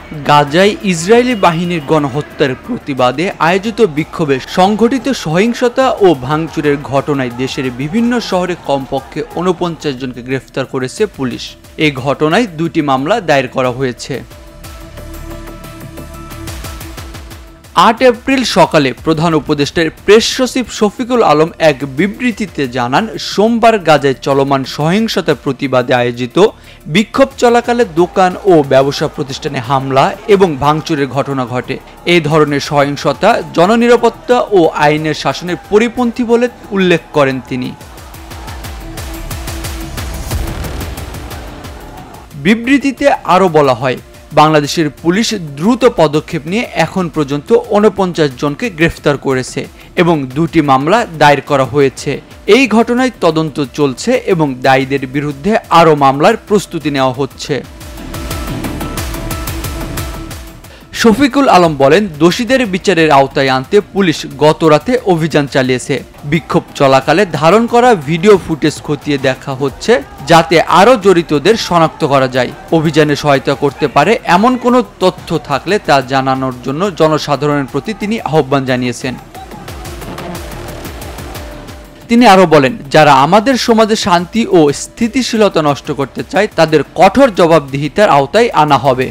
গাজায় ইসরায়েলি বাহিনীর গণহত্যার প্রতিবাদে আয়োজিত বিক্ষোভে সংঘটিত সহিংসতা ও ভাঙচুরের ঘটনায় দেশের বিভিন্ন শহরে কমপক্ষে ৪৯ জনকে গ্রেফতার করেছে পুলিশ। এই ঘটনায় ২টি মামলা দায়ের করা হয়েছে। ৮ এপ্রিল সকালে প্রধান উপদেষ্টার প্রেস সচিব শফিকুল আলম এক বিবৃতিতে জানান, সোমবার গাজায় চলমান সহিংসতার প্রতিবাদে আয়োজিত বিক্ষোভ চলাকালে দোকান ও ব্যবসা প্রতিষ্ঠানে হামলা এবং ভাঙচুরের ঘটনা ঘটে। এই ধরনের সহিংসতা জননিরাপত্তা ও আইনের শাসনের পরিপন্থী বলে উল্লেখ করেন তিনি। বিবৃতিতে আরও বলা হয়, বাংলাদেশের পুলিশ দ্রুত পদক্ষেপ নিয়ে এখন পর্যন্ত ৪৯ জনকে গ্রেফতার করেছে এবং ২টি মামলা দায়ের করা হয়েছে। এই ঘটনায় তদন্ত চলছে এবং দায়ীদের বিরুদ্ধে আরও মামলার প্রস্তুতি নেওয়া হচ্ছে। শফিকুল আলম বলেন, দোষীদের বিচারের আওতায় আনতে পুলিশ গতরাতে অভিযান চালিয়েছে। বিক্ষোভ চলাকালে ধারণ করা ভিডিও ফুটেজ খতিয়ে দেখা হচ্ছে যাতে আরও জড়িতদের শনাক্ত করা যায়। অভিযানে সহায়তা করতে পারে এমন কোনো তথ্য থাকলে তা জানানোর জন্য জনসাধারণের প্রতি তিনি আহ্বান জানিয়েছেন। তিনি আরও বলেন, যারা আমাদের সমাজে শান্তি ও স্থিতিশীলতা নষ্ট করতে চায় তাদের কঠোর জবাবদিহিতার আওতায় আনা হবে।